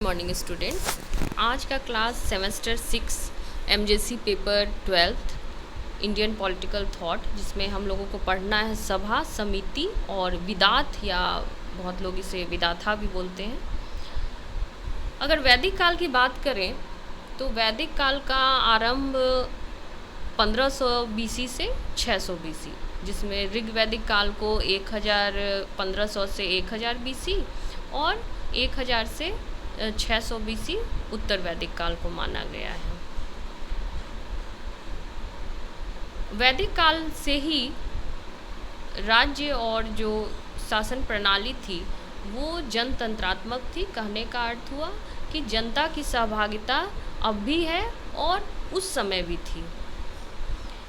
Morning students, आज का class semester 6 MJC paper 12 Indian political thought, जिसमें हम लोगों को पढ़ना है सभा, समिति और विदात, या बहुत लोग इसे विदाथा भी बोलते हैं। अगर वैदिक काल की बात करें तो वैदिक काल का आरंभ 1500 बीसी से 600 बीसी, जिसमें ऋग्वैदिक काल को 1500 से 1000 बीसी और 1000 से 600 बीसी उत्तर वैदिक काल को माना गया है। वैदिक काल से ही राज्य और जो शासन प्रणाली थी वो जनतंत्रात्मक थी। कहने का अर्थ हुआ कि जनता की सहभागिता अब भी है और उस समय भी थी।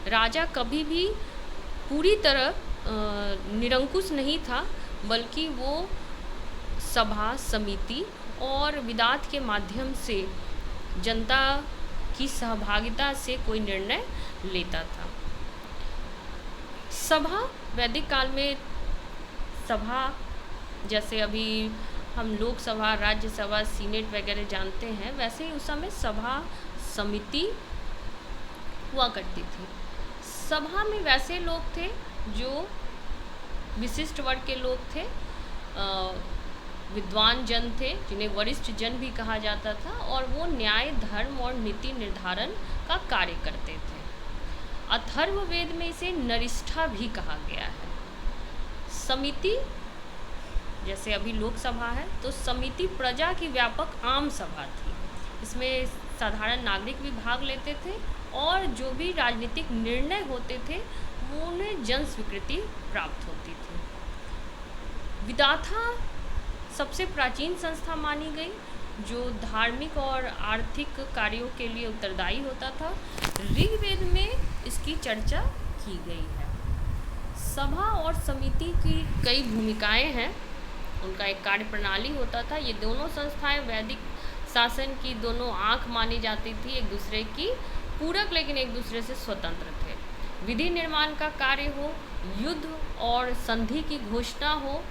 राजा कभी भी पूरी तरह निरंकुश नहीं था, बल्कि वो सभा, समिति और विदात के माध्यम से जनता की सहभागिता से कोई निर्णय लेता था। सभा, वैदिक काल में सभा, जैसे अभी हम लोकसभा, राज्यसभा, सीनेट वगैरह जानते हैं, वैसे ही उस समय सभा, समिति हुआ करती थी। सभा में वैसे लोग थे जो विशिष्ट वर्ग के लोग थे, विद्वान जन थे, जिन्हें वरिष्ठ जन भी कहा जाता था, और वो न्याय, धर्म और नीति निर्धारण का कार्य करते थे। अथर्ववेद में इसे नरिष्ठा भी कहा गया है। समिति, जैसे अभी लोकसभा है, तो समिति प्रजा की व्यापक आम सभा थी। इसमें साधारण नागरिक भी भाग लेते थे और जो भी राजनीतिक निर्णय होते थे वो उन्हें जन स्वीकृति प्राप्त होती थी। विदाथा सबसे प्राचीन संस्था मानी गई, जो धार्मिक और आर्थिक कार्यों के लिए उत्तरदायी होता था। ऋग्वेद में इसकी चर्चा की गई है। सभा और समिति की कई भूमिकाएं हैं, उनका एक कार्य प्रणाली होता था। ये दोनों संस्थाएं वैदिक शासन की दोनों आंख मानी जाती थी, एक दूसरे की पूरक लेकिन एक दूसरे से स्वतंत्र थे। विधि निर्माण का कार्य हो, युद्ध और संधि की घोषणा हो,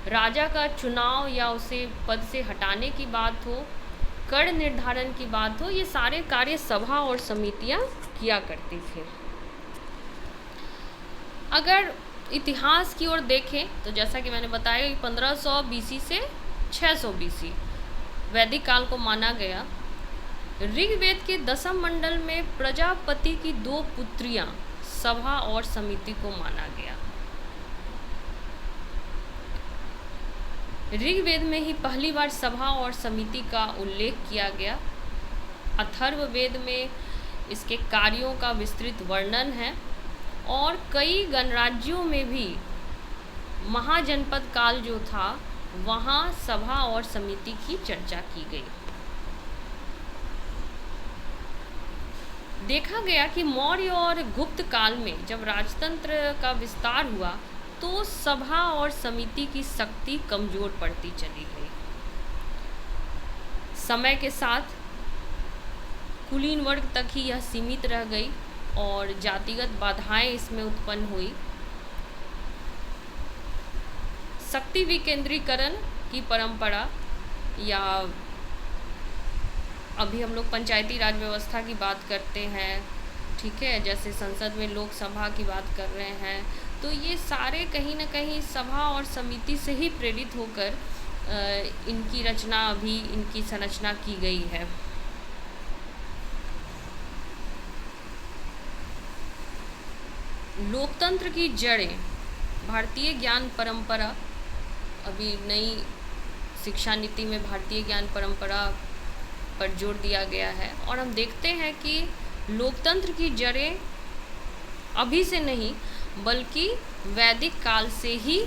राजा का चुनाव या उसे पद से हटाने की बात हो, कर निर्धारण की बात हो, ये सारे कार्य सभा और समितियां किया करती थी। अगर इतिहास की ओर देखें तो जैसा कि मैंने बताया कि 1500 बीसी से 600 बीसी वैदिक काल को माना गया। ऋग्वेद के दशम मंडल में प्रजापति की 2 पुत्रियां सभा और समिति को माना गया। ऋग्वेद में ही पहली बार सभा और समिति का उल्लेख किया गया। अथर्ववेद में इसके कार्यों का विस्तृत वर्णन है और कई गणराज्यों में भी महाजनपद काल जो था वहाँ सभा और समिति की चर्चा की गई। देखा गया कि मौर्य और गुप्त काल में जब राजतंत्र का विस्तार हुआ तो सभा और समिति की शक्ति कमजोर पड़ती चली गई। समय के साथ कुलीन वर्ग तक ही यह सीमित रह गई और जातिगत बाधाएं इसमें उत्पन्न हुई। शक्ति विकेंद्रीकरण की परंपरा, या अभी हम लोग पंचायती राज व्यवस्था की बात करते हैं, ठीक है, जैसे संसद में लोकसभा की बात कर रहे हैं, तो ये सारे कहीं ना कहीं सभा और समिति से ही प्रेरित होकर इनकी रचना, अभी इनकी संरचना की गई है। लोकतंत्र की जड़ें, भारतीय ज्ञान परंपरा, अभी नई शिक्षा नीति में भारतीय ज्ञान परंपरा पर जोर दिया गया है और हम देखते हैं कि लोकतंत्र की जड़ें अभी से नहीं बल्कि वैदिक काल से ही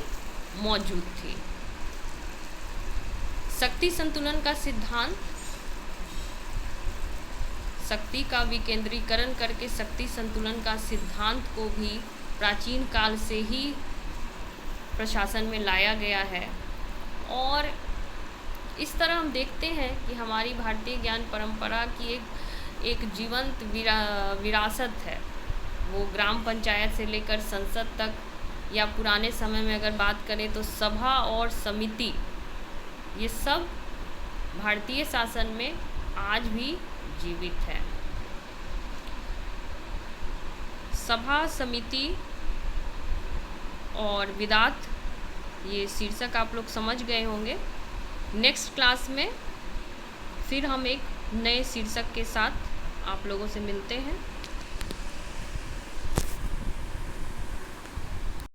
मौजूद थी। शक्ति संतुलन का सिद्धांत, शक्ति का विकेंद्रीकरण करके शक्ति संतुलन का सिद्धांत को भी प्राचीन काल से ही प्रशासन में लाया गया है। और इस तरह हम देखते हैं कि हमारी भारतीय ज्ञान परंपरा की एक जीवंत विरासत है। वो ग्राम पंचायत से लेकर संसद तक, या पुराने समय में अगर बात करें तो सभा और समिति, ये सब भारतीय शासन में आज भी जीवित है। सभा, समिति और विदात, ये शीर्षक आप लोग समझ गए होंगे। नेक्स्ट क्लास में फिर हम एक नए शीर्षक के साथ आप लोगों से मिलते हैं।